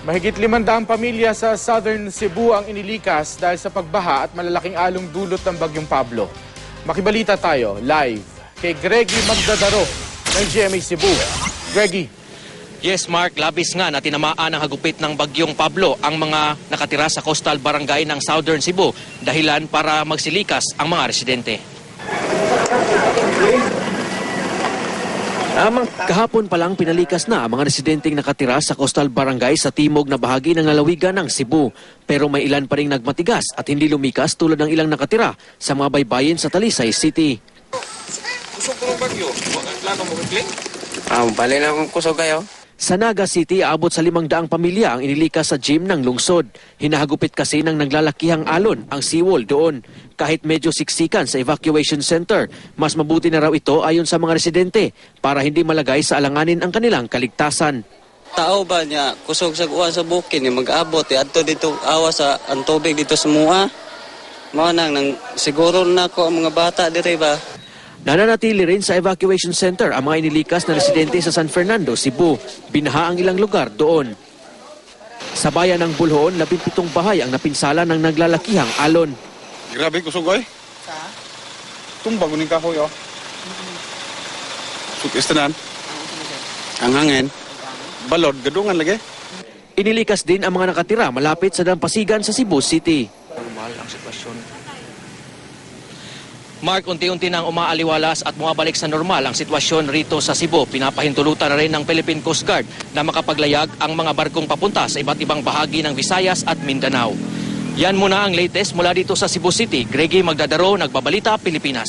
Mahigit 500 pamilya sa Southern Cebu ang inilikas dahil sa pagbaha at malalaking along dulot ng Bagyong Pablo. Makibalita tayo live kay Greggy Magdadaro ng GMA Cebu. Greggy. Yes, Mark, labis nga na tinamaan ng hagupit ng Bagyong Pablo ang mga nakatira sa coastal barangay ng Southern Cebu, dahilan para magsilikas ang mga residente. Kahapon pa lang pinalikas na ang mga residenteng nakatira sa coastal barangay sa timog na bahagi ng lalawigan ng Cebu. Pero may ilan pa rin nagmatigas at hindi lumikas tulad ng ilang nakatira sa mga baybayin sa Talisay City. Kusog ko ng bagyo. Plano mo kikling? Bali na akong kusog kayo. Sa Naga City, aabot sa 500 pamilya ang inilikas sa gym ng lungsod. Hinahagupit kasi ng naglalakihang alon ang seawall doon. Kahit medyo siksikan sa evacuation center, mas mabuti na raw ito ayon sa mga residente para hindi malagay sa alanganin ang kanilang kaligtasan. Tao ba niya kusog sa uwan sa bukin ni mag-abot adto dito awa sa ang tubig dito sa mua. Mao nang siguro na ko ang mga bata dire ba. Nananatili rin sa evacuation center ang mga inilikas na residente sa San Fernando, Cebu. Binaha ang ilang lugar doon. Sa bayan ng Bulhoon, 17 bahay ang napinsala ng naglalakihang alon. Grabe kusog ay. Sa? Tumbang uning kahoy oh. Sukistanan. Ang hangin. Balod, gadungan lagi. Inilikas din ang mga nakatira malapit sa Dampasigan sa Cebu City. Normal ang sitwasyon. Mark, unti-unti nang umaaliwalas at bumabalik sa normal ang sitwasyon rito sa Cebu. Pinapahintulutan na rin ng Philippine Coast Guard na makapaglayag ang mga barkong papunta sa iba't ibang bahagi ng Visayas at Mindanao. Yan muna ang latest mula dito sa Cebu City. Greggy Magdadaro, Nagbabalita, Pilipinas.